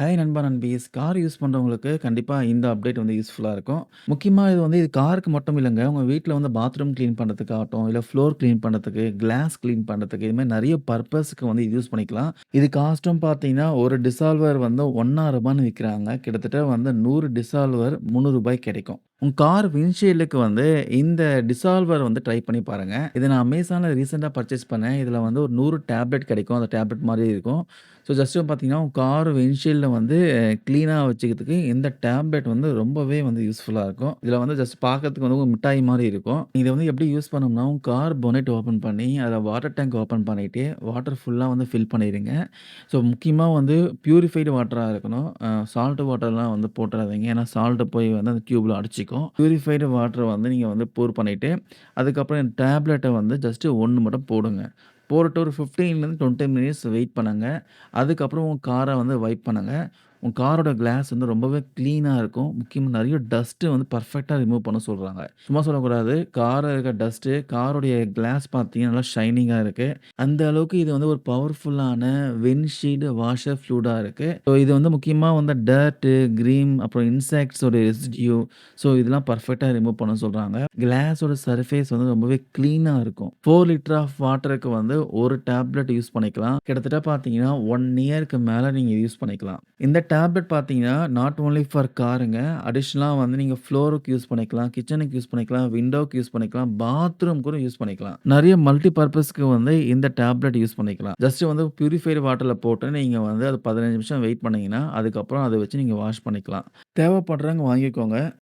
Hi நண்பா, நண்பீஸ். Car use பண்றவங்களுக்கு கண்டிப்பா இந்த அப்டேட் வந்து யூஸ்ஃபுல்லா இருக்கும். முக்கியமா இது காருக்கு மட்டும் இல்லங்க. உங்க வீட்ல வந்து பாத்ரூம் கிளீன் பண்றதுக்காகட்டும், இல்ல ஃப்ளோர் கிளீன் பண்றதுக்கு, கிளாஸ் கிளீன் பண்றதுக்கு, இது மாரி நெறைய பர்ப்பஸ்க்கு வந்து இது யூஸ் பண்ணிக்கலாம். இது காஸ்ட்டும் பார்த்தீங்கன்னா, ஒரு டிசால்வர் வந்து ரூ. 1,000ன்னு விக்கிறாங்க. கிட்டத்தட்ட வந்து 100 டிசால்வர் ரூ. 300 கிடைக்கும். உங்க கார் விண்ட்ஷீல்டுக்கு வந்து இந்த டிசால்வர் வந்து ட்ரை பண்ணி பாருங்க. இத நான் அமேசான்ல ரீசென்ட்டா பர்ச்சேஸ் பண்ணேன். இதுல வந்து ஒரு 100 டேப்லெட் கிடைக்கும். அந்த டேப்லெட் மாரி இருக்கும். ஸோ ஜஸ்ட் பார்த்தீங்கன்னா, உங்க கார் விண்ட்ஷீல்ட வந்து கிளீனா வச்சுக்கிறதுக்கு இந்த டேப்லெட் வந்து ரொம்பவே வந்து யூஸ்ஃபுல்லா இருக்கும். இதில வந்து ஜஸ்ட் பார்க்கறதுக்கு வந்து ஒரு மிட்டாய் மாரி இருக்கும். இத வந்து எப்படி யூஸ் பண்ணணும்னா, உங்க கார் பொனெட் ஓப்பன் பண்ணி, அதில வாட்டர் டேங்க் ஓப்பன் பண்ணிட்டு, வாட்டர் ஃபுல்லா வந்து ஃபில் பண்ணிருங்க. ஸோ முக்கியமா வந்து பியூரிஃபைடு வாட்டரா இருக்கணும். சால்ட் வாட்டர்லாம் வந்து போட்டுறாதீங்க. ஏன்னா சால்ட் போய் வந்து அந்த டியூப்ல அடைச்சுக்கும். பியூரிஃபைடு வாட்டர வந்து நீங்க வந்து pour பண்ணிட்டு, அதுக்கப்புறம் டேப்லெட்ட வந்து ஜஸ்ட் 1 மட்டும் போடுங்க. போட்டுட்டு ஒரு 15லேருந்து 20 மினிட்ஸ் வெயிட் பண்ணுங்க. அதுக்கப்புறம் உங்க கார வந்து வைப் பண்ணுங்க. உங்க காரோட கிளாஸ் வந்து ரொம்பவே கிளீனா இருக்கும். முக்கியமா நெறைய டஸ்ட் வந்து பெர்ஃபெக்ட்டா ரிமூவ் பண்ண சொல்றாங்க. சும்மா சொல்லக்கூடாது. கார்ல இருக்க டஸ்ட்டு, காருடைய கிளாஸ் பார்த்தீங்கன்னா, நல்லா ஷைனிங்கா இருக்கு. அந்த அளவுக்கு இது வந்து ஒரு பவர்ஃபுல்லான விண்ட்ஷீல்டு வாஷர் ஃப்ளூயிடா இருக்கு. ஸோ இது வந்து முக்கியமா வந்து டர்ட்டு, கிரீம் அப்புறம் இன்செக்ட்ஸ் ஓட ரெசிட்யூ இதெல்லாம் பெர்ஃபெக்ட்டா ரிமூவ் பண்ண சொல்றாங்க. கிளாஸோட சர்ஃபேஸ் வந்து ரொம்பவே கிளீனா இருக்கும். 4 லிட்டர் ஆஃப் வாட்டருக்கு வந்து 1 டேப்லெட் யூஸ் பண்ணிக்கலாம். கிட்டத்தட்ட பார்த்தீங்கன்னா, 1 இயர்க்கு மேல நீங்க யூஸ் பண்ணிக்கலாம். இந்த டேப்லெட் பார்த்தீங்கன்னா, நாட் ஒன்லி ஃபார் காருங்க. அடிஷனலா வந்து நீங்க ஃப்ளோருக்கு யூஸ் பண்ணிக்கலாம், கிச்சனுக்கு யூஸ் பண்ணிக்கலாம், விண்டோக்கு யூஸ் பண்ணிக்கலாம், பாத்ரூம் கூட யூஸ் பண்ணிக்கலாம். நெறைய மல்டி பர்ப்பஸ்க்கு வந்து இந்த டேப்லெட் யூஸ் பண்ணிக்கலாம். ஜஸ்ட் வந்து பியூரிஃபைடு வாட்டர்ல போட்டு நீங்க வந்து அது 15 நிமிஷம் வெயிட் பண்ணீங்கன்னா, அதுக்கப்புறம் அத வச்சு நீங்க வாஷ் பண்ணிக்கலாம். தேவைப்படுறவங்க வாங்கிக்கோங்க.